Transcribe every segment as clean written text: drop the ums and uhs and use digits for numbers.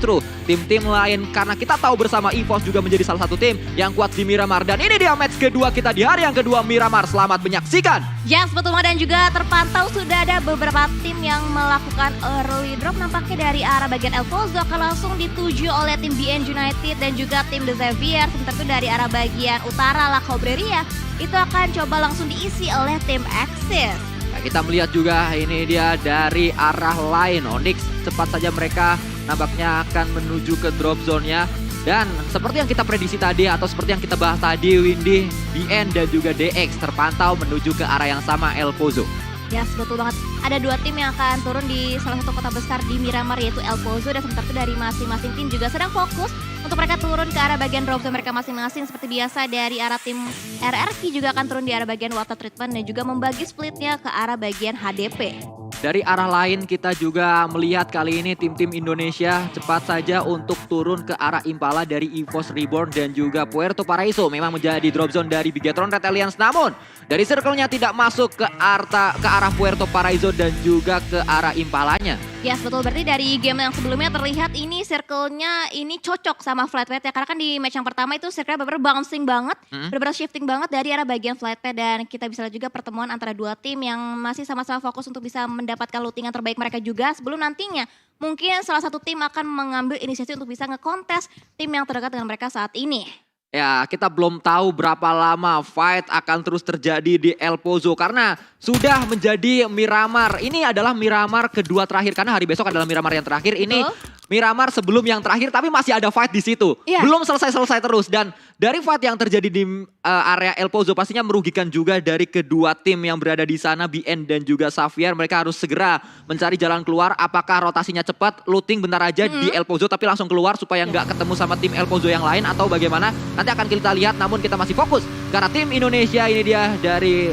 justru tim-tim lain. Karena kita tahu bersama EVOS juga menjadi salah satu tim yang kuat di Miramar. Dan ini dia match kedua kita di hari yang kedua Miramar. Selamat menyaksikan. Yes, betul, dan juga terpantau sudah ada beberapa tim yang melakukan early drop. Nampaknya dari arah bagian Elpozo akan langsung dituju oleh tim BN United dan juga tim The Xavier. Sementara itu dari arah bagian utara La Cobreria itu akan coba langsung diisi oleh tim Axis. Nah, kita melihat juga ini dia dari arah lain. Onyx cepat saja mereka nampaknya akan menuju ke drop zone-nya. Dan seperti yang kita prediksi tadi atau seperti yang kita bahas tadi, Windy, BN dan juga DX terpantau menuju ke arah yang sama, Elpozo. Yes, betul banget. Ada dua tim yang akan turun di salah satu kota besar di Miramar yaitu Elpozo, dan sementara itu dari masing-masing tim juga sedang fokus untuk mereka turun ke arah bagian drop zone mereka masing-masing. Seperti biasa dari arah tim RRQ juga akan turun di arah bagian water treatment dan juga membagi splitnya ke arah bagian HDP. Dari arah lain kita juga melihat kali ini tim-tim Indonesia cepat saja untuk turun ke arah Impala dari EVOS Reborn dan juga Puerto Paraiso. Memang menjadi drop zone dari Bigetron Red Alliance, namun dari circle-nya tidak masuk ke arah Puerto Paraiso dan juga ke arah Impalanya. Yes, betul. Berarti dari game yang sebelumnya terlihat ini circle-nya ini cocok sama Flightpad ya. Karena kan di match yang pertama itu circle-nya benar-benar bouncing banget, benar-benar shifting banget dari arah bagian Flightpad. Dan kita bisa lihat juga pertemuan antara dua tim yang masih sama-sama fokus untuk bisa mendapatkan looting yang terbaik mereka juga. Sebelum nantinya mungkin salah satu tim akan mengambil inisiatif untuk bisa ngekontes tim yang terdekat dengan mereka saat ini. Ya, kita belum tahu berapa lama fight akan terus terjadi di Elpozo karena sudah menjadi Miramar. Ini adalah Miramar kedua terakhir karena hari besok adalah Miramar yang terakhir. Ini Miramar sebelum yang terakhir tapi masih ada fight di situ. Belum selesai-selesai terus, dan dari fight yang terjadi di area Elpozo pastinya merugikan juga dari kedua tim yang berada di sana, BN dan juga Xavier. Mereka harus segera mencari jalan keluar. Apakah rotasinya cepat, looting bentar aja di Elpozo tapi langsung keluar supaya nggak ketemu sama tim Elpozo yang lain atau bagaimana? Nanti akan kita lihat, namun kita masih fokus karena tim Indonesia ini dia dari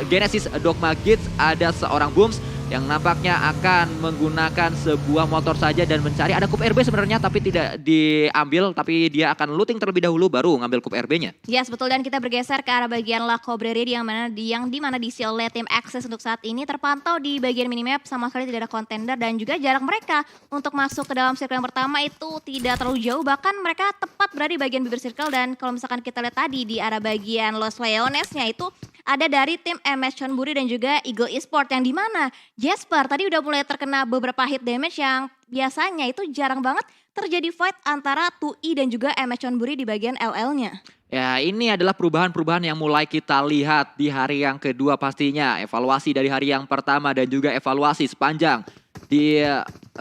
Genesis Dogma Kids, ada seorang Booms yang nampaknya akan menggunakan sebuah motor saja dan mencari, ada Cup RB sebenarnya tapi tidak diambil, tapi dia akan looting terlebih dahulu baru ngambil Cup RB-nya. Yes, betul, dan kita bergeser ke arah bagian La Cobreria yang dimana diisi oleh tim Axis untuk saat ini. Terpantau di bagian minimap sama sekali tidak ada contender dan juga jarak mereka untuk masuk ke dalam circle yang pertama itu tidak terlalu jauh, bahkan mereka tepat berada di bagian bibir circle. Dan kalau misalkan kita lihat tadi di arah bagian Los Leones-nya itu ada dari tim MS Chonburi dan juga Eagle Esport yang dimana Jasper tadi udah mulai terkena beberapa hit damage yang biasanya itu jarang banget terjadi fight antara 2i dan juga MS Chonburi di bagian LL-nya. Ya, ini adalah perubahan-perubahan yang mulai kita lihat di hari yang kedua pastinya. Evaluasi dari hari yang pertama dan juga evaluasi sepanjang di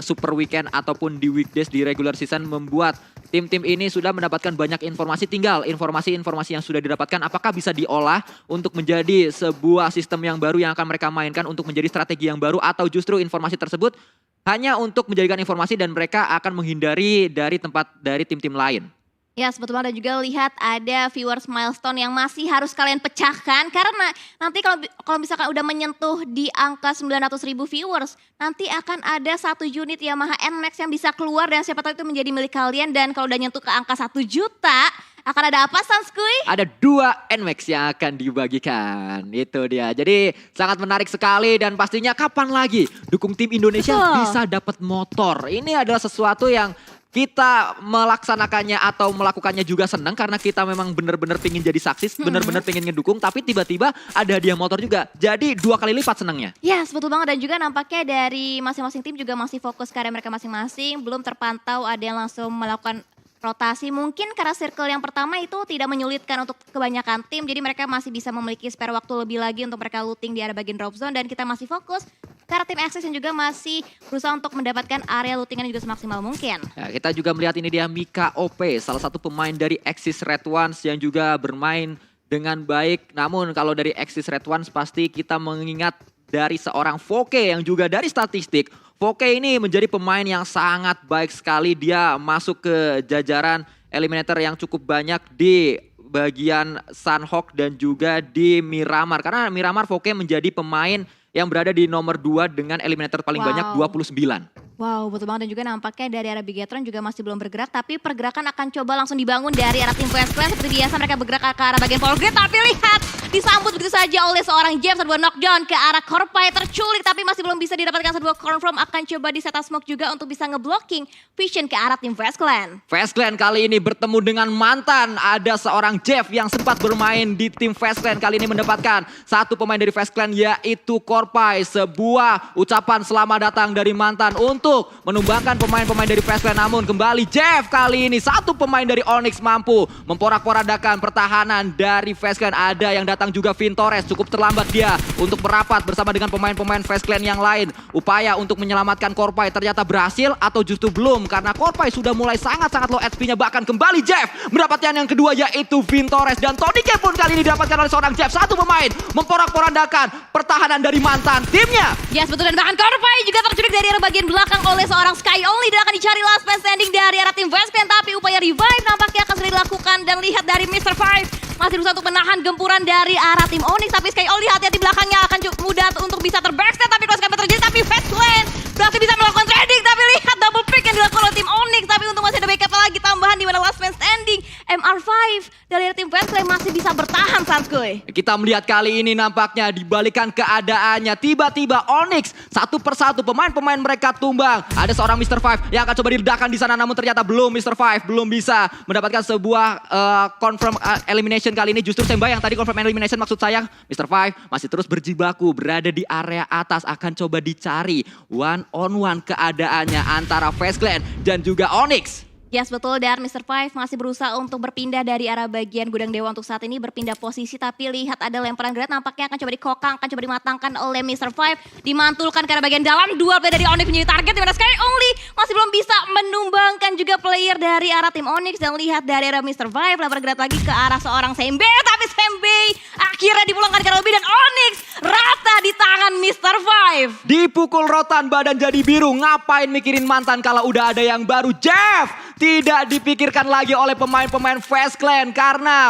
Super Weekend ataupun di weekdays di regular season membuat tim-tim ini sudah mendapatkan banyak informasi. Tinggal informasi-informasi yang sudah didapatkan apakah bisa diolah untuk menjadi sebuah sistem yang baru yang akan mereka mainkan untuk menjadi strategi yang baru, atau justru informasi tersebut hanya untuk menjadikan informasi dan mereka akan menghindari dari tim-tim lain. Ya, betul banget, dan juga lihat ada viewers milestone yang masih harus kalian pecahkan karena nanti kalau misalkan udah menyentuh di angka 900.000 viewers, nanti akan ada satu unit Yamaha NMAX yang bisa keluar dan siapa tahu itu menjadi milik kalian. Dan kalau udah nyentuh ke angka 1 juta, akan ada apa Sanskuy? Ada 2 NMAX yang akan dibagikan, itu dia. Jadi sangat menarik sekali dan pastinya kapan lagi dukung tim Indonesia bisa dapat motor. Ini adalah sesuatu yang kita melaksanakannya atau melakukannya juga senang karena kita memang benar-benar pengen jadi saksis, benar-benar pengen ngedukung, tapi tiba-tiba ada hadiah motor juga. Jadi 2 kali lipat senangnya. Yes, betul banget, dan juga nampaknya dari masing-masing tim juga masih fokus ke area mereka masing-masing. Belum terpantau ada yang langsung melakukan rotasi, mungkin karena circle yang pertama itu tidak menyulitkan untuk kebanyakan tim. Jadi mereka masih bisa memiliki spare waktu lebih lagi untuk mereka looting di area bagian drop zone. Dan kita masih fokus karena tim Axis yang juga masih berusaha untuk mendapatkan area lootingan juga semaksimal mungkin. Ya, kita juga melihat ini dia Mika OP, salah satu pemain dari Axis Red Ones yang juga bermain dengan baik. Namun kalau dari Axis Red Ones pasti kita mengingat dari seorang Voke yang juga dari statistik. Voke ini menjadi pemain yang sangat baik sekali. Dia masuk ke jajaran eliminator yang cukup banyak di bagian Sunhawk dan juga di Miramar. Karena Miramar Voke menjadi pemain yang berada di nomor 2 dengan eliminator paling banyak 29. Wow, betul banget, dan juga nampaknya dari arah Bigetron juga masih belum bergerak, tapi pergerakan akan coba langsung dibangun dari arah tim Quest Clan. Seperti biasa mereka bergerak ke arah bagian Power Grid, tapi lihat disambut begitu saja oleh seorang Jeff. Sebuah knockdown ke arah Corpay, terculik tapi masih belum bisa didapatkan sebuah confirm. Akan coba di setup smoke juga untuk bisa ngeblocking vision ke arah tim Fast Clan. Fast Clan kali ini bertemu dengan mantan. Ada seorang Jeff yang sempat bermain di tim Fast Clan. Kali ini mendapatkan satu pemain dari Fast Clan yaitu Corpay. Sebuah ucapan selamat datang dari mantan untuk menumbangkan pemain-pemain dari Fast Clan. Namun kembali Jeff kali ini satu pemain dari Onyx mampu memporak-porandakan pertahanan dari Fast Clan. Ada yang datang juga Vintores, cukup terlambat dia untuk merapat bersama dengan pemain-pemain Fast Clan yang lain. Upaya untuk menyelamatkan Corpay ternyata berhasil atau justru belum, karena Corpay sudah mulai sangat-sangat low HP-nya. Bahkan kembali Jeff mendapatkan yang kedua yaitu Vintores, dan Todike pun kali ini didapatkan oleh seorang Jeff. Satu pemain memporak-porandakan pertahanan dari mantan timnya. Yes, betul, dan bahkan Corpay juga terculik dari arah bagian belakang oleh seorang Sky Only dan akan dicari last man standing dari arah tim Fast Clan. Tapi upaya revive nampaknya akan segera dilakukan, dan lihat dari Mr. Five masih berusaha untuk menahan gempuran dari arah tim Onyx. Tapi Sky Only hati-hati belakangnya akan mudah untuk bisa terbackstab. Tapi cross camper terjadi, tapi Fast Clan berarti bisa melakukan trading. Tapi lihat double pick yang dilakukan oleh tim Onyx. Tapi untuk masih ada backup lagi tambahan di mana last man standing MR5 dari tim Fast Clan masih bisa bertahan, Sanskoy. Kita melihat kali ini nampaknya dibalikan keadaannya. Tiba-tiba Onyx satu persatu pemain-pemain mereka tumbang. Ada seorang Mr. Five yang akan coba diledakkan di sana, namun ternyata belum. Mr. Five belum bisa mendapatkan sebuah confirm elimination kali ini. Justru Semba yang tadi confirm elimination, maksud saya Mr. Five masih terus berjibaku berada di area atas. Akan coba dicari one on one keadaannya antara Fast Clan dan juga Onyx. Yes, betul, dan Mr. Five masih berusaha untuk berpindah dari arah bagian gudang dewa untuk saat ini, berpindah posisi. Tapi lihat ada lemparan granat, nampaknya akan coba dikokang, akan coba dimatangkan oleh Mr. Five. Dimantulkan ke arah bagian dalam, dua player dari Onyx menjadi target, dimana Sky Only masih belum bisa menumbangkan juga player dari arah tim Onyx. Dan lihat dari arah Mr. Five, lemparan granat lagi ke arah seorang Sembe. Tapi Sembe akhirnya dipulangkan ke arah lobby, dan Onyx rata di tangan Mr. Five. Dipukul rotan, badan jadi biru. Ngapain mikirin mantan kalau udah ada yang baru? Jeff tidak dipikirkan lagi oleh pemain-pemain Fast Clan, karena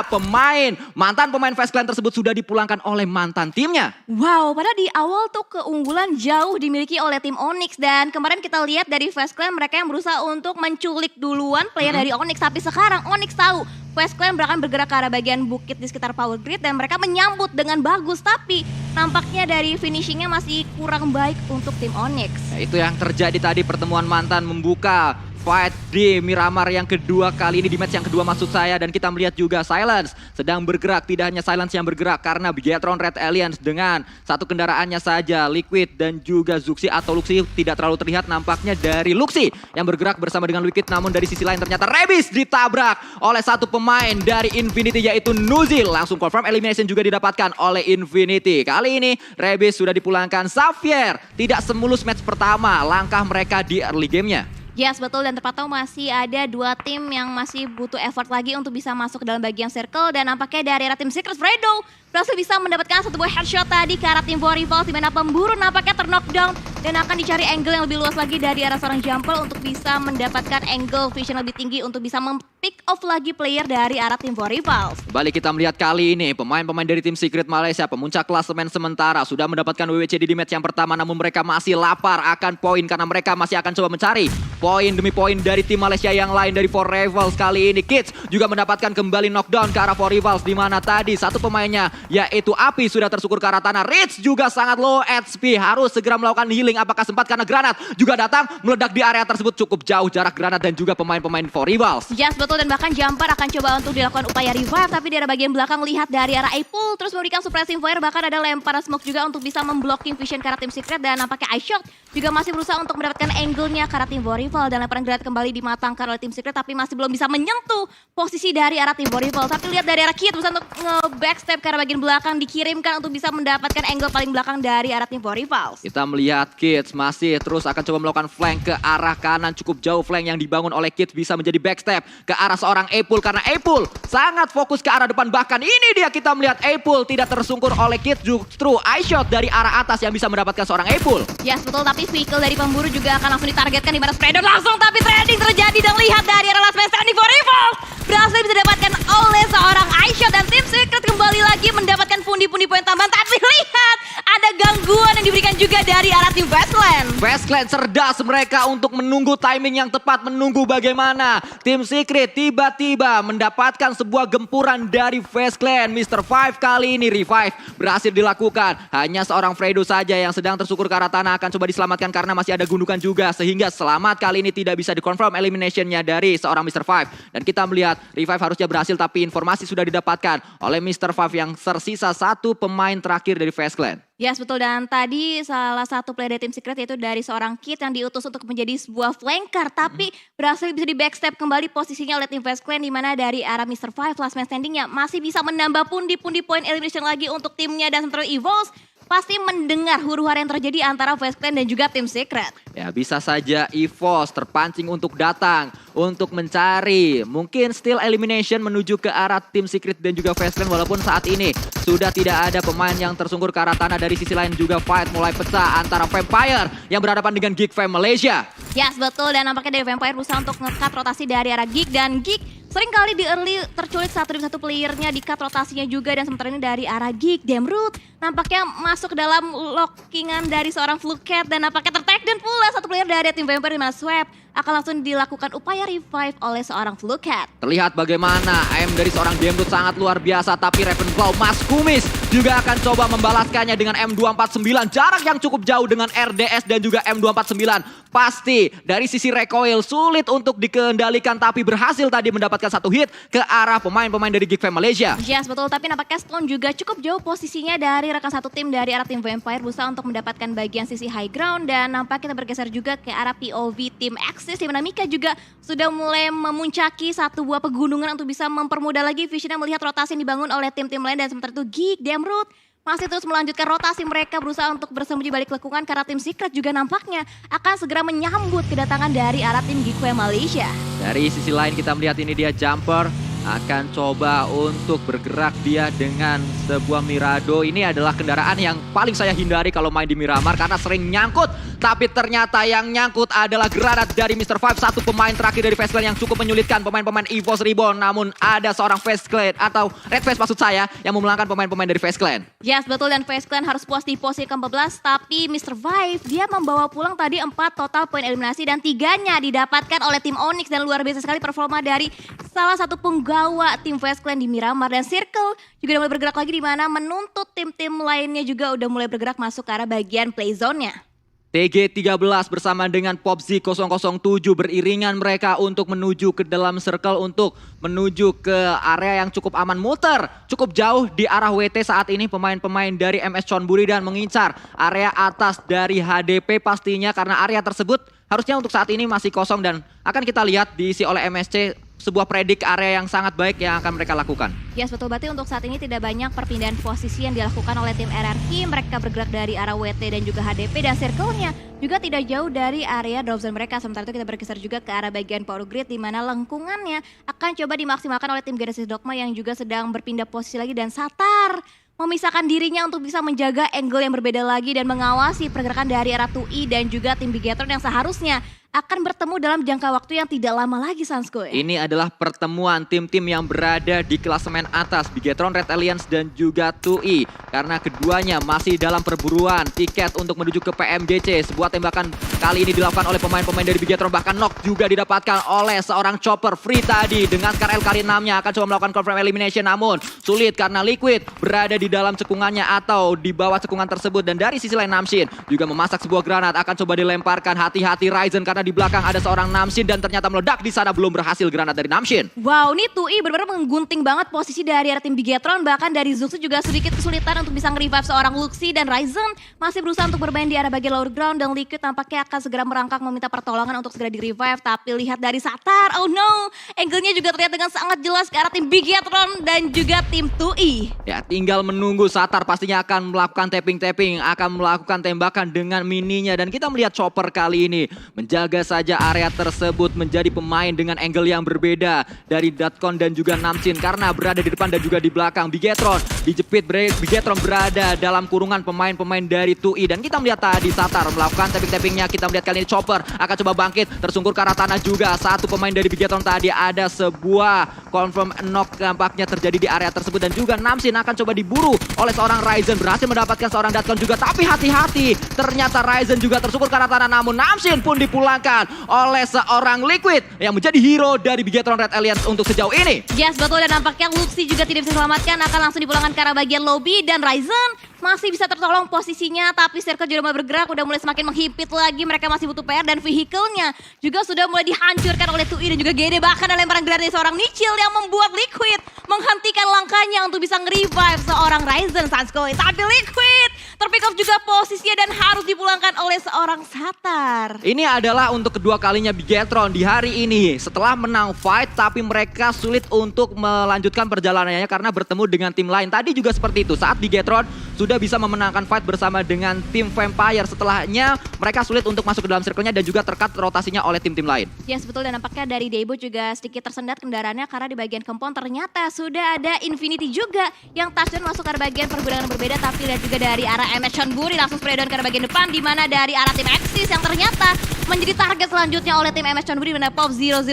mantan pemain Fast Clan tersebut sudah dipulangkan oleh mantan timnya. Wow, padahal di awal tuh keunggulan jauh dimiliki oleh tim Onyx, dan kemarin kita lihat dari Fast Clan mereka yang berusaha untuk menculik duluan player dari Onyx. Tapi sekarang Onyx tahu Fast Clan akan bergerak ke arah bagian bukit di sekitar power grid, dan mereka menyambut dengan bagus. Tapi nampaknya dari finishingnya masih kurang baik untuk tim Onyx. Nah, itu yang terjadi tadi, pertemuan mantan membuka fight di Miramar yang kedua kali ini, di match yang kedua maksud saya. Dan kita melihat juga Silence sedang bergerak. Tidak hanya Silence yang bergerak, karena Bigetron Red Alliance dengan satu kendaraannya saja, Liquid dan juga Zuxi atau Luxi tidak terlalu terlihat nampaknya dari Luxi yang bergerak bersama dengan Liquid. Namun dari sisi lain ternyata Rebis ditabrak oleh satu pemain dari Infinity yaitu Nuzil. Langsung confirm elimination juga didapatkan oleh Infinity. Kali ini Rebis sudah dipulangkan. Xavier tidak semulus match pertama langkah mereka di early game-nya. Yes, betul, dan terpantau masih ada dua tim yang masih butuh effort lagi untuk bisa masuk ke dalam bagian circle. Dan nampaknya dari arah tim Secret, Fredo berhasil bisa mendapatkan satu buah headshot tadi ke arah tim Vorivals, di mana pemburu nampaknya terknockdown dan akan dicari angle yang lebih luas lagi dari arah seorang jumper untuk bisa mendapatkan angle vision lebih tinggi untuk bisa pick off lagi player dari arah tim Vorivals. Kembali kita melihat kali ini pemain-pemain dari tim Secret Malaysia, pemuncak klasemen sementara, sudah mendapatkan WWCD di match yang pertama. Namun mereka masih lapar akan poin, karena mereka masih akan coba mencari poin demi poin dari tim Malaysia yang lain. Dari Four Rivals kali ini Kids juga mendapatkan kembali knockdown ke arah Four Rivals, di mana tadi satu pemainnya yaitu Api sudah tersukur ke arah tanah. Rich juga sangat low HP, harus segera melakukan healing. Apakah sempat, karena granat juga datang meledak di area tersebut. Cukup jauh jarak granat dan juga pemain-pemain Four Rivals. Yes, betul, dan bahkan Jumper akan coba untuk dilakukan upaya revive. Tapi di arah bagian belakang lihat dari arah Apple terus memberikan suppressing fire, bahkan ada lemparan smoke juga untuk bisa memblocking vision ke arah tim Secret. Dan nampaknya iShock juga masih berusaha untuk mendapatkan angle-nya ke arah tim Vorivals, dan lemparan granat kembali dimatangkan oleh tim Secret, tapi masih belum bisa menyentuh posisi dari arah tim Vorivals. Tapi lihat dari arah Kit berusaha untuk nge-backstep ke arah bagian belakang, dikirimkan untuk bisa mendapatkan angle paling belakang dari arah tim Vorivals. Kita melihat Kids masih terus akan coba melakukan flank ke arah kanan. Cukup jauh flank yang dibangun oleh Kids bisa menjadi backstep ke arah seorang Apple, karena Apple sangat fokus ke arah depan. Bahkan ini dia kita melihat Apple tidak tersungkur oleh Kids, justru iShot dari arah atas yang bisa mendapatkan seorang Apple. Yes, betul, tapi vehicle dari pemburu juga akan langsung ditargetkan di mana Spreader langsung, tapi trading terjadi. Dan lihat dari arah last man standing Vorivals berhasil bisa didapatkan oleh seorang iShot, dan tim Secret kembali lagi mendapatkan pundi-pundi poin tambahan. Tapi lihat ada gangguan yang diberikan juga dari arah tim Westland. Fast Clan cerdas mereka untuk menunggu timing yang tepat, menunggu bagaimana Tim Secret tiba-tiba mendapatkan sebuah gempuran dari Fast Clan. Mr. Five kali ini revive berhasil dilakukan. Hanya seorang Fredo saja yang sedang tersukur ke arah tanah akan coba diselamatkan karena masih ada gundukan juga. Sehingga selamat kali ini tidak bisa dikonfirm eliminationnya dari seorang Mr. Five. Dan kita melihat revive harusnya berhasil tapi informasi sudah didapatkan oleh Mr. Five yang tersisa satu pemain terakhir dari Fast Clan. Yes, betul. Dan tadi salah satu player dari tim Secret yaitu dari seorang Kid yang diutus untuk menjadi sebuah flanker. Tapi berhasil bisa di backstep kembali posisinya oleh tim Fast Clan. Di mana dari arah Mr. Five last man standingnya masih bisa menambah pundi-pundi poin elimination lagi untuk timnya. Dan sementara Evols pasti mendengar huru-hara yang terjadi antara Fast Clan dan juga tim Secret. Ya bisa saja EVOS terpancing untuk datang, untuk mencari mungkin still elimination menuju ke arah tim Secret dan juga Fast Clan. Walaupun saat ini sudah tidak ada pemain yang tersungkur ke arah tanah. Dari sisi lain juga fight mulai pecah antara Vampire yang berhadapan dengan Geek Fam Malaysia. Yes, betul. Dan nampaknya dari Vampire berusaha untuk nge-cut rotasi dari arah Geek. Dan Geek sering kali di early terculik satu demi satu playernya, di-cut rotasinya juga. Dan sementara ini dari arah Geek, Demroot nampaknya masuk ke dalam lockingan dari seorang Flucat. Dan nampaknya tertakedown pula satu player dari tim Vampire di mana Swap akan langsung dilakukan upaya revive oleh seorang Flucat. Terlihat bagaimana aim dari seorang Demroot sangat luar biasa. Tapi Ravenclaw Mas Kumis juga akan coba membalaskannya dengan M249. Jarak yang cukup jauh dengan RDS dan juga M249. Pasti dari sisi recoil sulit untuk dikendalikan. Tapi berhasil tadi mendapatkan satu hit ke arah pemain-pemain dari Geek Fam Malaysia. Yes, betul. Tapi nampaknya Stone juga cukup jauh posisinya dari rekan satu tim dari arah tim Vampire. Berusaha untuk mendapatkan bagian sisi high ground. Dan nampaknya kita bergeser juga ke arah POV tim Axis. Di mana Mika juga sudah mulai memuncaki satu buah pegunungan untuk bisa mempermudah lagi visionnya melihat rotasi yang dibangun oleh tim-tim lain. Dan sementara itu Geek, Demroot masih terus melanjutkan rotasi mereka berusaha untuk bersembunyi balik lekungan karena tim Secret juga nampaknya akan segera menyambut kedatangan dari arah tim Geek Fam Malaysia. Dari sisi lain kita melihat ini dia Jumper akan coba untuk bergerak dia dengan sebuah Mirado. Ini adalah kendaraan yang paling saya hindari kalau main di Miramar karena sering nyangkut. Tapi ternyata yang nyangkut adalah granat dari Mr. Five. Satu pemain terakhir dari Fast Clan yang cukup menyulitkan pemain-pemain EVOS Reborn. Namun ada seorang Fast Clan atau Red Face maksud saya yang memenangkan pemain-pemain dari Fast Clan. Yes, betul. Dan Fast Clan harus puas di posisi ke-14. Tapi Mr. Five dia membawa pulang tadi 4 total poin eliminasi. Dan 3-nya didapatkan oleh tim Onyx. Dan luar biasa sekali performa dari salah satu penggawa tim Fast Clan di Miramar. Dan Circle juga udah mulai bergerak lagi di mana menuntut tim-tim lainnya juga udah mulai bergerak masuk ke arah bagian play zone-nya. TG13 bersama dengan Popzi 007 beriringan mereka untuk menuju ke dalam circle untuk menuju ke area yang cukup aman, muter cukup jauh di arah WT saat ini pemain-pemain dari MS Chonburi dan mengincar area atas dari HDP pastinya karena area tersebut harusnya untuk saat ini masih kosong dan akan kita lihat diisi oleh MSC sebuah predik area yang sangat baik yang akan mereka lakukan. Yes, betul. Berarti untuk saat ini tidak banyak perpindahan posisi yang dilakukan oleh tim RRQ. Mereka bergerak dari arah WT dan juga HDP dan circle-nya juga tidak jauh dari area drop zone mereka. Sementara itu kita bergeser juga ke arah bagian power grid di mana lengkungannya akan coba dimaksimalkan oleh tim Genesis Dogma yang juga sedang berpindah posisi lagi dan Satar memisahkan dirinya untuk bisa menjaga angle yang berbeda lagi dan mengawasi pergerakan dari arah 2i dan juga tim Bigetron yang seharusnya akan bertemu dalam jangka waktu yang tidak lama lagi, Sanskoy. Ini adalah pertemuan tim-tim yang berada di klasemen atas, Bigetron, Red Alliance dan juga 2i. Karena keduanya masih dalam perburuan tiket untuk menuju ke PMGC. Sebuah tembakan kali ini dilakukan oleh pemain-pemain dari Bigetron. Bahkan knock juga didapatkan oleh seorang Chopper Free tadi. Dengan Scar L Kari 6-nya akan coba melakukan confirm elimination. Namun sulit karena Liquid berada di dalam cekungannya atau di bawah cekungan tersebut. Dan dari sisi lain Namshin juga memasak sebuah granat. Akan coba dilemparkan, hati-hati Ryzen karena di belakang ada seorang Namshin dan ternyata meledak di sana, belum berhasil granat dari Namshin. Wow, ini 2i benar-benar menggunting banget posisi dari tim Bigetron. Bahkan dari Zuxu juga sedikit kesulitan untuk bisa nge-revive seorang Luxi dan Ryzen masih berusaha untuk bermain di arah bagian lower ground dan Liquid tampaknya akan segera merangkak meminta pertolongan untuk segera di-revive. Tapi lihat dari Satar, oh no, angle-nya juga terlihat dengan sangat jelas ke arah tim Bigetron dan juga tim 2i. Ya, tinggal menunggu. Satar pastinya akan melakukan tapping-tapping, akan melakukan tembakan dengan mininya dan kita melihat Chopper kali ini menjaga menjaga saja area tersebut, menjadi pemain dengan angle yang berbeda dari Datkon dan juga Namchin karena berada di depan dan juga di belakang. Bigetron dijepit, Bigetron berada dalam kurungan pemain-pemain dari 2i dan kita melihat tadi Satar melakukan tapping-tappingnya. Kita melihat kali ini Chopper akan coba bangkit, tersungkur ke arah tanah juga. Satu pemain dari Bigetron tadi, ada sebuah confirm knock nampaknya terjadi di area tersebut dan juga Namchin akan coba diburu oleh seorang Ryzen, berhasil mendapatkan seorang Datkon juga, tapi hati-hati, ternyata Ryzen juga tersungkur ke arah tanah, namun Namchin pun dipulangkan oleh seorang Liquid yang menjadi hero dari Bigetron Red Alliance untuk sejauh ini. Yes, betul, dan nampaknya Luxi juga tidak bisa diselamatkan, akan langsung dipulangkan ke arah bagian lobby dan Ryzen masih bisa tertolong posisinya, tapi Circle juga mulai bergerak, udah mulai semakin menghimpit lagi. Mereka masih butuh PR dan vehicle-nya juga sudah mulai dihancurkan oleh 2i dan juga GD. Bahkan ada lemparan granat dari seorang Nichil yang membuat Liquid menghentikan langkahnya untuk bisa nge-revive seorang Ryzen Sanskoy. Tapi Liquid terpick off juga posisinya dan harus dipulangkan oleh seorang Satar. Ini adalah untuk kedua kalinya Bigetron di hari ini. Setelah menang fight, tapi mereka sulit untuk melanjutkan perjalanannya karena bertemu dengan tim lain. Tadi juga seperti itu, saat Bigetron sudah bisa memenangkan fight bersama dengan tim Vampire. Setelahnya mereka sulit untuk masuk ke dalam circle-nya dan juga terkat rotasinya oleh tim-tim lain. Yes, betul, dan nampaknya dari Debo juga sedikit tersendat kendaraannya karena di bagian compound ternyata sudah ada Infinity juga yang touchdown masuk ke arah bagian pergudangan yang berbeda. Tapi lihat juga dari arah MS Chonburi langsung spray down ke arah bagian depan, di mana dari arah tim Axis yang ternyata menjadi target selanjutnya oleh tim MS Chonburi, di mana Pop 007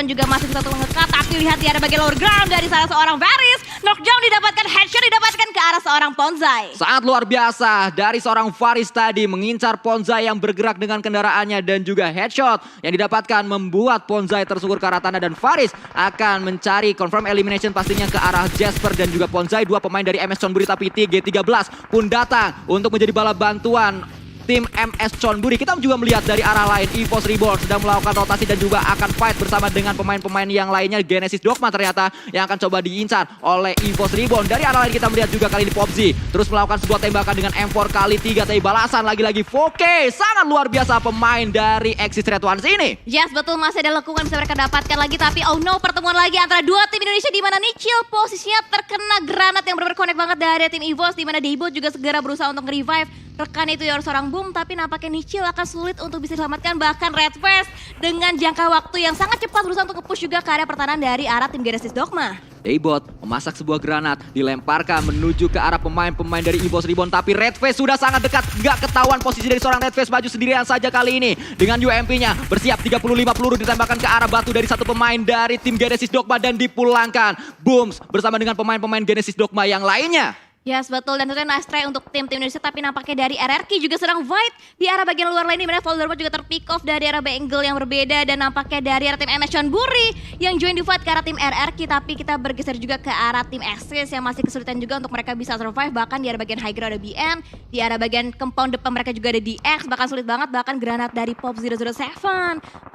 juga masih bisa mengekat. Tapi lihat di arah bagian lower ground dari salah seorang Varys, knockdown didapatkan, headshot didapatkan ke arah seorang Ponzai. Sangat luar biasa dari seorang Varys tadi mengincar Ponzai yang bergerak dengan kendaraannya dan juga headshot yang didapatkan membuat Ponzai tersungkur ke arah tanah dan Varys akan mencari confirm elimination pastinya ke arah Jasper dan juga Ponzai. Dua pemain dari MS Chonburi, tapi G13 pun datang untuk menjadi bala bantuan tim MS Chonburi. Kita juga melihat dari arah lain EVOS Reborn sedang melakukan rotasi dan juga akan fight bersama dengan pemain-pemain yang lainnya. Genesis Dogma ternyata yang akan coba diincar oleh EVOS Reborn. Dari arah lain kita melihat juga kali ini PUBG terus melakukan sebuah tembakan dengan M4 kali 3, tapi balasan lagi-lagi Foke. Sangat luar biasa pemain dari Axis Red Ones ini. Yes, betul, masih ada lekungan bisa mereka dapatkan lagi, tapi oh no, pertemuan lagi antara dua tim Indonesia di mana Nichil posisinya terkena granat yang benar-benar connect banget dari tim EVOS, di mana Debo juga segera berusaha untuk revive rekan itu dari seorang Boom, tapi nampaknya Nichil akan sulit untuk bisa diselamatkan. Bahkan Red Fest dengan jangka waktu yang sangat cepat berusaha untuk nge-push juga ke area pertahanan dari arah tim Genesis Dogma. Daybot memasak sebuah granat, dilemparkan menuju ke arah pemain-pemain dari EVOS Reborn, tapi Red Face sudah sangat dekat, gak ketahuan posisi dari seorang Red Face, maju sendirian saja kali ini dengan UMP-nya, bersiap 35 peluru ditembakkan ke arah batu dari satu pemain dari tim Genesis Dogma dan dipulangkan Booms bersama dengan pemain-pemain Genesis Dogma yang lainnya. Yes, betul, dan tentunya nice try untuk tim Indonesia, tapi nampaknya dari RRQ juga sedang fight di arah bagian luar lain, di mana Voldemort juga terpick off dari arah angle yang berbeda, dan nampaknya dari arah tim MS Chonburi yang join di fight ke arah tim RRQ, tapi kita bergeser juga ke arah tim Axis yang masih kesulitan juga untuk mereka bisa survive. Bahkan di arah bagian high ground ada BN, di arah bagian compound depan mereka juga ada DX, bahkan sulit banget, bahkan granat dari Pop 007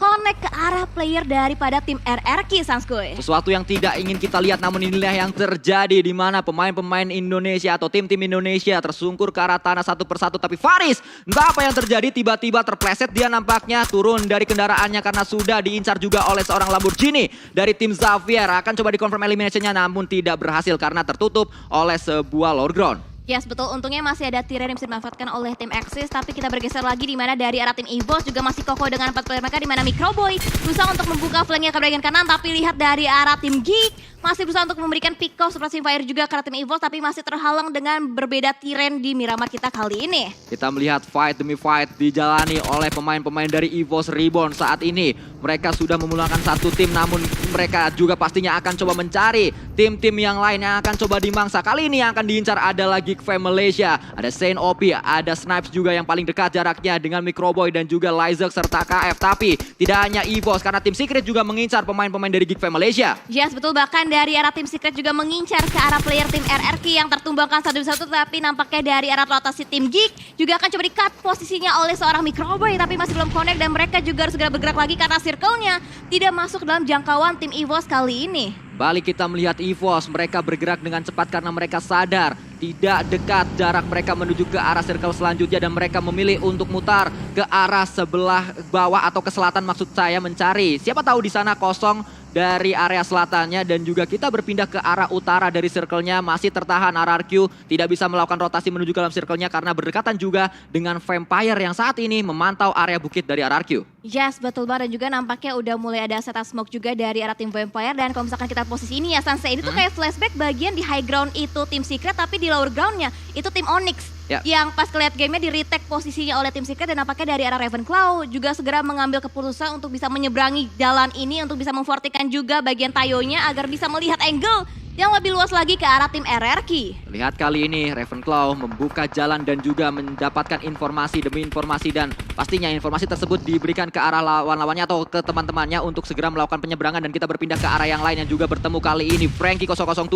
connect ke arah player daripada tim RRQ, Sanskoy. Sesuatu yang tidak ingin kita lihat, namun inilah yang terjadi, di mana pemain-pemain Indonesia atau tim-tim Indonesia tersungkur ke arah tanah satu persatu. Tapi Varys, entah apa yang terjadi, tiba-tiba terpleset dia nampaknya turun dari kendaraannya karena sudah diincar juga oleh seorang Lamborghini dari tim Xavier. Akan coba dikonfirm eliminationnya namun tidak berhasil karena tertutup oleh sebuah lower ground. Yes, betul, untungnya masih ada Tyrion yang bisa dimanfaatkan oleh tim Axis, tapi kita bergeser lagi di mana dari arah tim EVOS juga masih kokoh dengan 4 player mereka, di mana Microboy berusaha untuk membuka flanknya ke bagian kanan, tapi lihat dari arah tim Geek masih berusaha untuk memberikan pick off suppressing fire juga ke arah tim EVOS, tapi masih terhalang dengan berbeda Tyrion di Miramar kita kali ini. Kita melihat fight demi fight dijalani oleh pemain-pemain dari EVOS Reborn saat ini. Mereka sudah memulangkan satu tim, namun mereka juga pastinya akan coba mencari tim-tim yang lain yang akan coba dimangsa. Kali ini yang akan diincar ada lagi Fam Malaysia, ada Saint OP, ada Snipes juga yang paling dekat jaraknya dengan Microboy dan juga Lyzek serta KF. Tapi tidak hanya EVOS, karena tim Secret juga mengincar pemain-pemain dari Geek Fam Malaysia. Yes, betul, bahkan dari arah tim Secret juga mengincar ke arah player tim RRQ yang tertumbangkan 1-1, tapi nampaknya dari arah rotasi tim Geek juga akan coba di-cut posisinya oleh seorang Microboy, tapi masih belum connect dan mereka juga harus segera bergerak lagi karena circle-nya tidak masuk dalam jangkauan tim EVOS kali ini. Balik kita melihat EVOS, mereka bergerak dengan cepat karena mereka sadar tidak dekat jarak mereka menuju ke arah circle selanjutnya, dan mereka memilih untuk mutar ke arah sebelah bawah atau ke selatan, maksud saya mencari. Siapa tahu di sana kosong dari area selatannya dan juga kita berpindah ke arah utara dari circle-nya. Masih tertahan RRQ, tidak bisa melakukan rotasi menuju ke dalam circle-nya karena berdekatan juga dengan Vampire yang saat ini memantau area bukit dari RRQ. Yes, betul banget. Dan juga nampaknya udah mulai ada setup smoke juga dari arah tim Vampire. Dan kalau misalkan kita posisi ini ya Sanse, ini tuh kayak flashback bagian di high ground itu tim Secret, tapi di lower groundnya itu tim Onyx. Ya. Yang pas kelihat gamenya di retake posisinya oleh tim Secret dan nampaknya dari arah Ravenclaw juga segera mengambil keputusan untuk bisa menyeberangi jalan ini untuk bisa memfortikan juga bagian Tayonya agar bisa melihat angle yang lebih luas lagi ke arah tim RRQ. Lihat kali ini Ravenclaw membuka jalan dan juga mendapatkan informasi demi informasi dan pastinya informasi tersebut diberikan ke arah lawan-lawannya atau ke teman-temannya untuk segera melakukan penyeberangan dan kita berpindah ke arah yang lain yang juga bertemu kali ini Frankie 007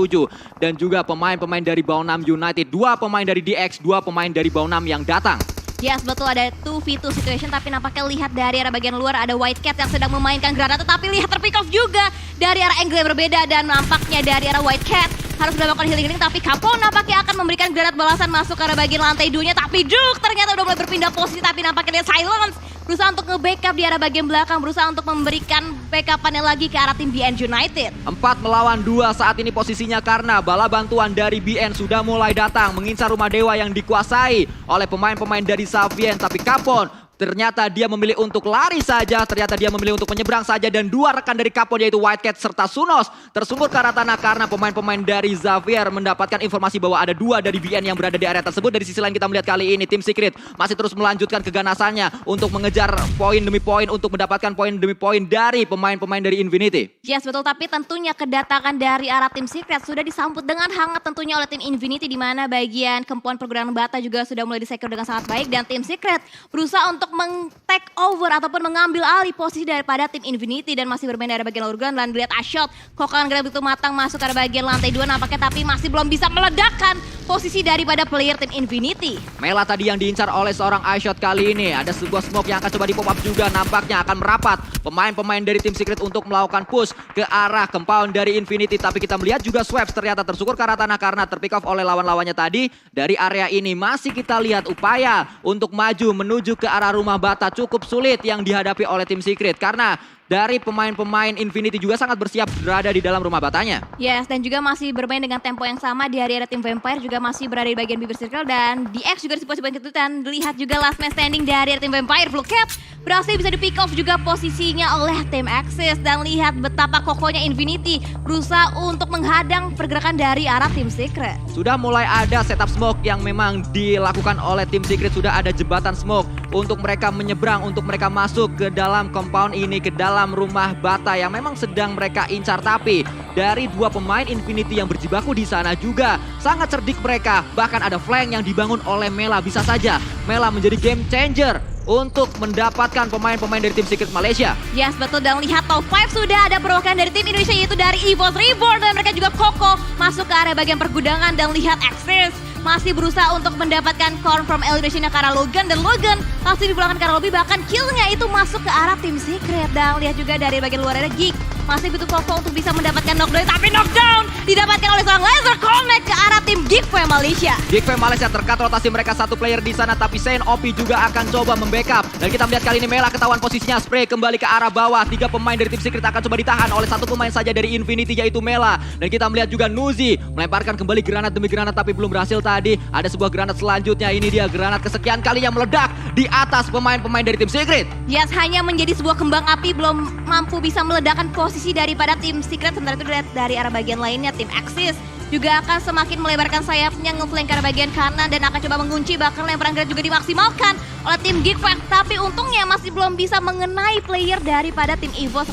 dan juga pemain-pemain dari Baunam United, 2 pemain dari DX, 2 pemain dari Baunam yang datang. Yes, betul ada 2v2 situation tapi nampaknya lihat dari arah bagian luar ada White Cat yang sedang memainkan granat tetapi lihat terpick off juga dari arah angle yang berbeda dan nampaknya dari arah White Cat harus melakukan healing tapi Capone nampaknya akan memberikan granat balasan masuk ke arah bagian lantai 2-nya tapi Duke ternyata udah mulai berpindah posisi tapi nampaknya dia silence berusaha untuk nge-backup di arah bagian belakang, berusaha untuk memberikan backupannya lagi ke arah tim BN United. 4 melawan 2 saat ini posisinya karena bala bantuan dari BN sudah mulai datang mengincar rumah dewa yang dikuasai oleh pemain-pemain dari Savien tapi Capone ternyata dia memilih untuk lari saja, ternyata dia memilih untuk menyeberang saja dan 2 rekan dari Capone yaitu White Cat serta Sunos tersungkur ke arah tanah karena pemain-pemain dari Xavier mendapatkan informasi bahwa ada 2 dari BN yang berada di area tersebut. Dari sisi lain kita melihat kali ini tim Secret masih terus melanjutkan keganasannya untuk mengejar poin demi poin untuk mendapatkan poin demi poin dari pemain-pemain dari Infinity. Yes betul, tapi tentunya kedatangan dari arah tim Secret sudah disambut dengan hangat tentunya oleh tim Infinity di mana bagian kemampuan pergudangan bata juga sudah mulai disecure dengan sangat baik dan tim Secret berusaha untuk take over ataupun mengambil alih posisi daripada tim Infinity dan masih bermain dari bagian lower ground dan lihat Ashot kokangan granat begitu matang masuk ke bagian lantai 2 nampaknya tapi masih belum bisa meledakkan posisi daripada player tim Infinity. Mela tadi yang diincar oleh seorang Ashot kali ini ada sebuah smoke yang akan coba di pop up juga nampaknya akan merapat pemain-pemain dari tim Secret untuk melakukan push ke arah compound dari Infinity tapi kita melihat juga Swaps ternyata tersungkur ke arah tanah karena terpick off oleh lawan-lawannya tadi dari area ini masih kita lihat upaya untuk maju menuju ke arah rumah bata cukup sulit yang dihadapi oleh tim Secret karena dari pemain-pemain Infinity juga sangat bersiap berada di dalam rumah batanya. Yes, dan juga masih bermain dengan tempo yang sama di area tim Vampire juga masih berada di bagian bibir circle dan DX juga di posisi ketutan. Lihat juga last man standing dari tim Vampire, Blue Cat berhasil bisa di pick off juga posisinya oleh tim Axis dan lihat betapa kokohnya Infinity berusaha untuk menghadang pergerakan dari arah tim Secret. Sudah mulai ada setup smoke yang memang dilakukan oleh tim Secret, sudah ada jembatan smoke untuk mereka menyeberang, untuk mereka masuk ke dalam compound ini, ke dalam rumah bata yang memang sedang mereka incar. Tapi dari 2 pemain Infinity yang berjibaku di sana juga sangat cerdik mereka. Bahkan ada flank yang dibangun oleh Mela. Bisa saja Mela menjadi game changer untuk mendapatkan pemain-pemain dari tim Secret Malaysia. Yes betul, dan lihat top 5 sudah ada perwakilan dari tim Indonesia yaitu dari EVOS Reborn dan mereka juga kokoh masuk ke area bagian pergudangan dan lihat Axis masih berusaha untuk mendapatkan confirm eliminationnya ke arah Logan dan Logan masih dipulangkan ke arah lobby bahkan killnya itu masuk ke arah tim Secret dan lihat juga dari bagian luar ada Geek masih butuh kokoh untuk bisa mendapatkan knockdown tapi knockdown didapatkan oleh seorang laser connect ke arah tim Geekfam Malaysia. Geekfam Malaysia terkat rotasi mereka 1 player di sana tapi Saint OP juga akan coba membackup dan kita melihat kali ini Mela ketahuan posisinya spray kembali ke arah bawah. 3 pemain dari tim Secret akan coba ditahan oleh 1 pemain saja dari Infinity yaitu Mela dan kita melihat juga Nuzi melemparkan kembali granat demi granat tapi belum berhasil. Tadi ada sebuah granat selanjutnya, ini dia granat kesekian kalinya meledak di atas pemain-pemain dari tim Secret. Yes, hanya menjadi sebuah kembang api belum mampu bisa meledakkan posisi daripada tim Secret. Sementara itu dari arah bagian lainnya tim Axis juga akan semakin melebarkan sayapnya ngeflank ke arah bagian kanan dan akan coba mengunci bahkan lemparan granat juga dimaksimalkan oleh tim Geekfam tapi untungnya masih belum bisa mengenai player daripada tim EVOS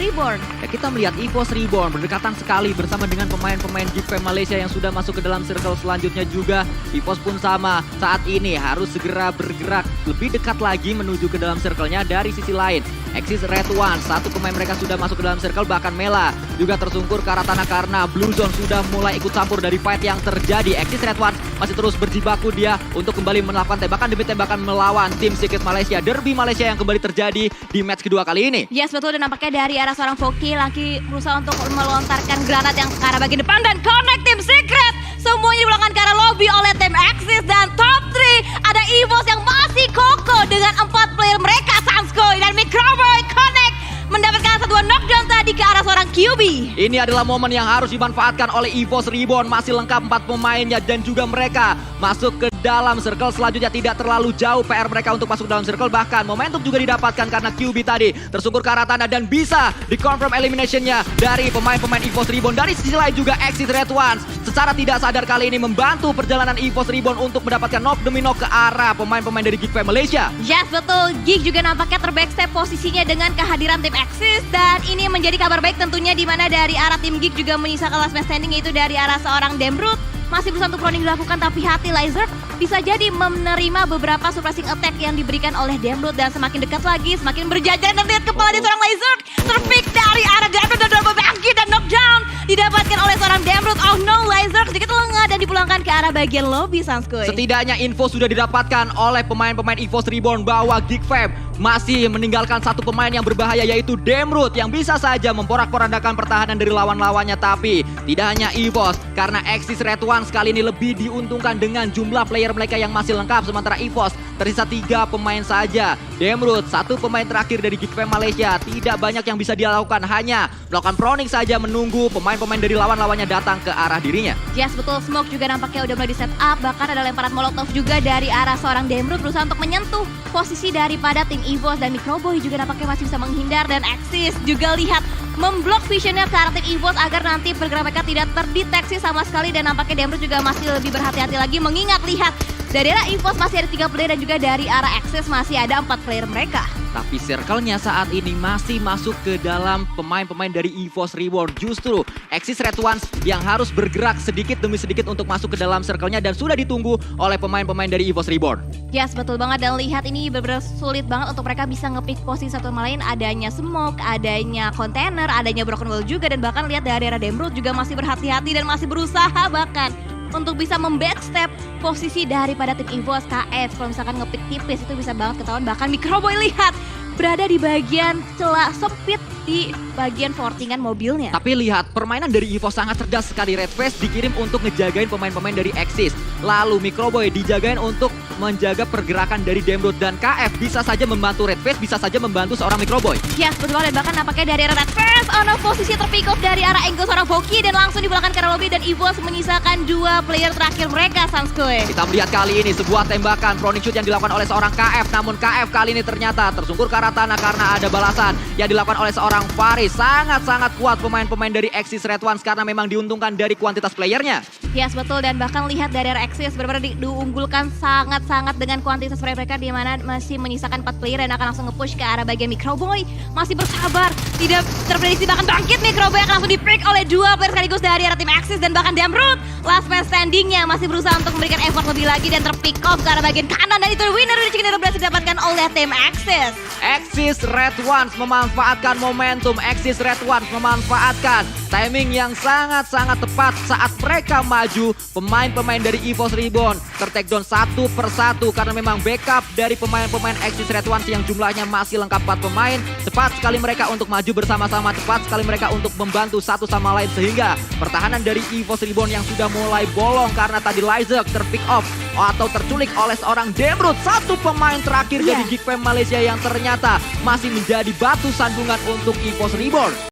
Reborn. Ya, kita melihat EVOS Reborn berdekatan sekali bersama dengan pemain-pemain Geekfam Malaysia yang sudah masuk ke dalam circle selanjutnya juga. EVOS pun sama saat ini harus segera bergerak lebih dekat lagi menuju ke dalam circle-nya. Dari sisi lain Axis Red One, 1 pemain mereka sudah masuk ke dalam circle bahkan Mela juga tersungkur ke arah tanah karena Blue Zone sudah mulai ikut campur dari fight yang terjadi. Axis Red One masih terus berjibaku dia untuk kembali melakukan tembakan demi tembakan melawan tim Secret Malaysia. Derby Malaysia yang kembali terjadi di match kedua kali ini. Yes betul, dan nampaknya dari arah seorang Foki lagi berusaha untuk melontarkan granat yang ke arah bagian depan dan connect tim Secret. Semuanya dipulangkan ke arah lobby oleh tim Axis dan top 3 ada EVOS yang masih kokoh dengan 4 player mereka Sanskoy dan Microboy connect mendapatkan 1 knockdown tadi ke arah seorang QB. Ini adalah momen yang harus dimanfaatkan oleh EVOS Reborn. Masih lengkap 4 pemainnya dan juga mereka masuk ke dalam circle. Selanjutnya tidak terlalu jauh PR mereka untuk masuk dalam circle. Bahkan momentum juga didapatkan karena QB tadi tersungkur ke arah tanah dan bisa di-confirm eliminationnya dari pemain-pemain EVOS Reborn. Dari sisi lain juga Exit Red Ones secara tidak sadar kali ini membantu perjalanan EVOS Reborn untuk mendapatkan knock demi knock ke arah pemain-pemain dari Geek Fam Malaysia. Yes, betul. Geek juga nampaknya terbackstep posisinya dengan kehadiran tim Axis. Dan ini menjadi kabar baik tentunya di mana dari arah tim Geek juga menyisakan last man standing, yaitu dari arah seorang Dembrut. Masih berusaha untuk proning dilakukan, tapi hati Lizard bisa jadi menerima beberapa surprising attack yang diberikan oleh Dembrut. Dan semakin dekat lagi, semakin berjajar, dan lihat kepala di seorang Lizard terpick dari arah Dembrut dan double bangkit dan knockdown didapatkan oleh seorang Dembrut. Oh no, Lizard sedikit lengah dan dipulangkan ke arah bagian lobby, Sanskuy. Setidaknya info sudah didapatkan oleh pemain-pemain EVOS Reborn bahwa Geek Fam masih meninggalkan satu pemain yang berbahaya, yaitu Dembrut, yang bisa saja memporak-porandakan pertahanan dari lawan-lawannya. Tapi tidak hanya EVOS, karena Axis Red One kali ini lebih diuntungkan dengan jumlah player mereka yang masih lengkap. Sementara EVOS tersisa 3 pemain saja. Dembrut, satu pemain terakhir dari Geek Fam Malaysia, tidak banyak yang bisa dia lakukan, hanya melakukan proning saja menunggu pemain-pemain dari lawan-lawannya datang ke arah dirinya. Yes, betul. Smoke juga nampaknya udah mulai di set up. Bahkan ada lemparan molotov juga dari arah seorang Dembrut berusaha untuk menyentuh posisi daripada tim EVOS. Dan Microboy juga nampaknya masih bisa menghindar. Dan Axis juga lihat memblok visionnya ke arah tim EVOS agar nanti pergerakan mereka tidak terdeteksi sama sekali. Dan nampaknya Dembrut juga masih lebih berhati-hati lagi, mengingat lihat dari arah EVOS masih ada 3 player dan juga dari arah Axis masih ada 4 player mereka. Tapi circle-nya saat ini masih masuk ke dalam pemain-pemain dari EVOS Reborn. Justru Axis Red Ones yang harus bergerak sedikit demi sedikit untuk masuk ke dalam circle-nya dan sudah ditunggu oleh pemain-pemain dari EVOS Reborn. Yes, betul banget. Dan lihat ini benar-benar sulit banget untuk mereka bisa nge-pick posisi satu sama lain. Adanya smoke, adanya container, adanya broken wall juga. Dan bahkan lihat dari arah Dembrut juga masih berhati-hati dan masih berusaha bahkan untuk bisa membackstep posisi daripada tim EVOS. KF kalau misalkan ngepick tipis itu bisa banget ketahuan. Bahkan Microboy lihat berada di bagian celah sempit di bagian fortingan mobilnya. Tapi lihat permainan dari EVOS sangat cerdas sekali. Red Face dikirim untuk ngejagain pemain-pemain dari Axis. Lalu Microboy dijagain untuk menjaga pergerakan dari Dembrut, dan KF bisa saja membantu Red Face, bisa saja membantu seorang Microboy. Yes, betul banget. Dan bahkan nampaknya dari arah Red Face posisi terpick off dari arah angle seorang Voki dan langsung dibelakang ke arah lobby, dan EVOS menyisakan 2 player terakhir mereka, Sanskuy. Kita melihat kali ini sebuah tembakan proning shoot yang dilakukan oleh seorang KF, namun KF kali ini ternyata tersungkur ke arah tanah karena ada balasan yang dilakukan oleh seorang Faris. Sangat-sangat kuat pemain-pemain dari Axis Red Ones karena memang diuntungkan dari kuantitas playernya. Yes, betul. Dan bahkan lihat dari arah Axis benar-benar diunggulkan sangat-sangat dengan kuantitas mereka, di mana masih menyisakan 4 player dan akan langsung nge-push ke arah bagian Microboy. Masih bersabar, tidak terprediksi bahkan bangkit. Microboy akan langsung di-pick oleh 2 player sekaligus dari arah tim Axis. Dan bahkan Dembrut, last man standingnya masih berusaha untuk memberikan effort lebih lagi dan terpick off ke arah bagian kanan. Dan itu winner chicken dinner berhasil didapatkan oleh tim Axis. Axis Red Ones memanfaatkan momentum. Axis Red Ones memanfaatkan timing yang sangat-sangat tepat saat mereka maju. Pemain-pemain dari EVOS Reborn ter-takedown satu persatu karena memang backup dari pemain-pemain Axis Red Ones yang jumlahnya masih lengkap 4 pemain. Cepat sekali mereka untuk maju bersama-sama, cepat sekali mereka untuk membantu satu sama lain, sehingga pertahanan dari EVOS Reborn yang sudah mulai bolong karena tadi Lizard terpick off atau terculik oleh seorang Dembrut, satu pemain terakhir dari Geek Fam Malaysia yang ternyata masih menjadi batu sandungan untuk EVOS Reborn.